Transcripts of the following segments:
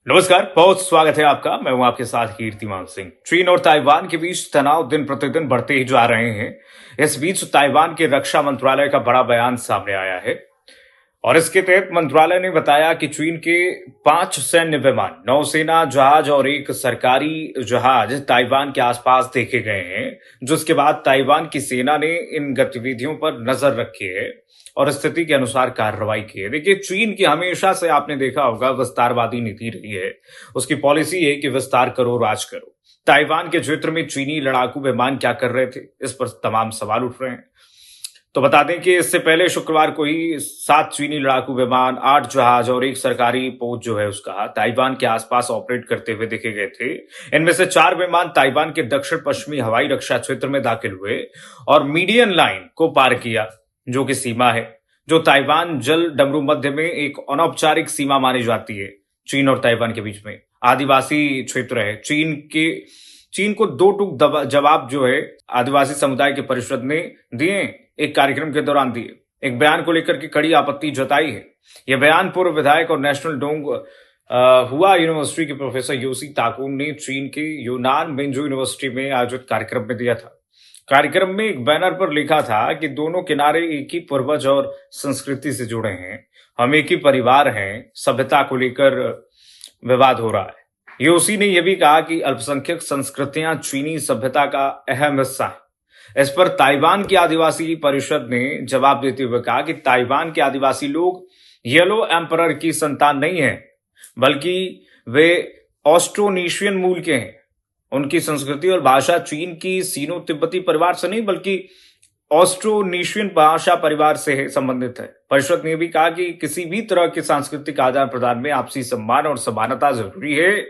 नमस्कार, बहुत स्वागत है आपका। मैं हूं आपके साथ कीर्तिमान सिंह। चीन और ताइवान के बीच तनाव दिन प्रतिदिन बढ़ते ही जा रहे हैं। इस बीच ताइवान के रक्षा मंत्रालय का बड़ा बयान सामने आया है और इसके तहत मंत्रालय ने बताया कि चीन के 5 सैन्य विमान, नौसेना जहाज और एक सरकारी जहाज ताइवान के आसपास देखे गए हैं, जिसके बाद ताइवान की सेना ने इन गतिविधियों पर नजर रखी है और स्थिति के अनुसार कार्रवाई की है। देखिए, चीन की हमेशा से आपने देखा होगा विस्तारवादी नीति रही है। उसकी पॉलिसी है कि विस्तार करो, राज करो। ताइवान के क्षेत्र में चीनी लड़ाकू विमान क्या कर रहे थे, इस पर तमाम सवाल उठ रहे हैं। तो बता दें कि इससे पहले शुक्रवार को ही 7 चीनी लड़ाकू विमान, 8 जहाज और एक सरकारी पोत जो है उसका ताइवान के आसपास ऑपरेट करते हुए देखे गए थे। इनमें से 4 विमान ताइवान के दक्षिण पश्चिमी हवाई रक्षा क्षेत्र में दाखिल हुए और मीडियन लाइन को पार किया, जो कि सीमा है, जो ताइवान जल डमरू मध्य में एक अनौपचारिक सीमा मानी जाती है। चीन और ताइवान के बीच में आदिवासी क्षेत्र है। चीन को दो टूक जवाब जो है आदिवासी समुदाय के परिषद ने दिए, एक कार्यक्रम के दौरान दिए। एक बयान को लेकर के कड़ी आपत्ति जताई है। यह बयान पूर्व विधायक और नेशनल डोंग हुआ यूनिवर्सिटी के प्रोफेसर योशी ताकुन ने चीन के यूनान मिंजू यूनिवर्सिटी में आयोजित कार्यक्रम में दिया था। कार्यक्रम में एक बैनर पर लिखा था कि दोनों किनारे एक ही पूर्वज और संस्कृति से जुड़े हैं, हम एक ही परिवार हैं, सभ्यता को लेकर विवाद हो रहा है। योशी ने यह भी कहा कि अल्पसंख्यक संस्कृतियां चीनी सभ्यता का अहम हिस्सा है। इस पर ताइवान की आदिवासी परिषद ने जवाब देते हुए कहा कि ताइवान के आदिवासी लोग येलो एम्परर की संतान नहीं है, बल्कि वे ऑस्ट्रोनेशियन मूल के हैं। उनकी संस्कृति और भाषा चीन की सीनो तिब्बती परिवार से नहीं, बल्कि ऑस्ट्रोनेशियन भाषा परिवार से संबंधित है। परिषद ने भी कहा कि किसी भी तरह के सांस्कृतिक आदान प्रदान में आपसी सम्मान और समानता जरूरी है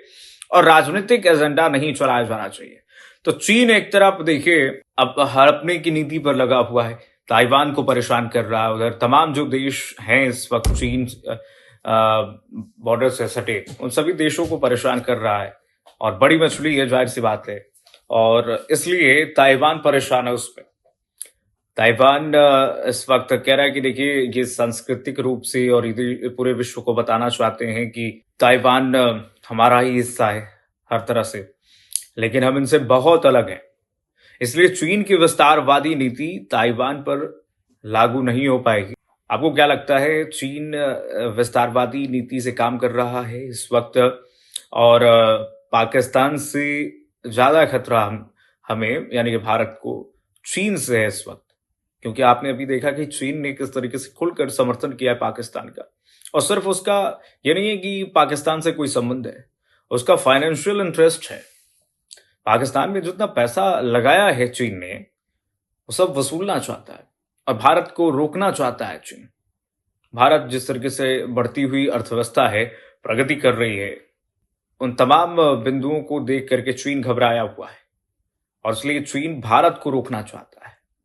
और राजनीतिक एजेंडा नहीं चलाया जाना चाहिए। तो चीन एक तरफ देखिए अब हड़पने की नीति पर लगा हुआ है, ताइवान को परेशान कर रहा है। उधर तमाम जो देश हैं इस वक्त चीन बॉर्डर से सटे, उन सभी देशों को परेशान कर रहा है और बड़ी मछली है, जाहिर सी बात है, और इसलिए ताइवान परेशान है उसमें। ताइवान इस वक्त कह रहा है कि देखिए, ये सांस्कृतिक रूप से और पूरे विश्व को बताना चाहते हैं कि ताइवान हमारा ही हिस्सा है हर तरह से, लेकिन हम इनसे बहुत अलग हैं। इसलिए चीन की विस्तारवादी नीति ताइवान पर लागू नहीं हो पाएगी। आपको क्या लगता है, चीन विस्तारवादी नीति से काम कर रहा है इस वक्त और पाकिस्तान से ज्यादा खतरा हमें यानी कि भारत को चीन से है इस वक्त? क्योंकि आपने अभी देखा कि चीन ने किस तरीके से खुलकर समर्थन किया है पाकिस्तान का, और सिर्फ उसका ये नहीं है कि पाकिस्तान से कोई संबंध है, उसका फाइनेंशियल इंटरेस्ट है। पाकिस्तान में जितना पैसा लगाया है चीन ने, वो सब वसूलना चाहता है और भारत को रोकना चाहता है चीन। भारत जिस तरीके से बढ़ती हुई अर्थव्यवस्था है, प्रगति कर रही है, उन तमाम बिंदुओं को देख करके चीन घबराया हुआ है और इसलिए चीन भारत को रोकना चाहता है।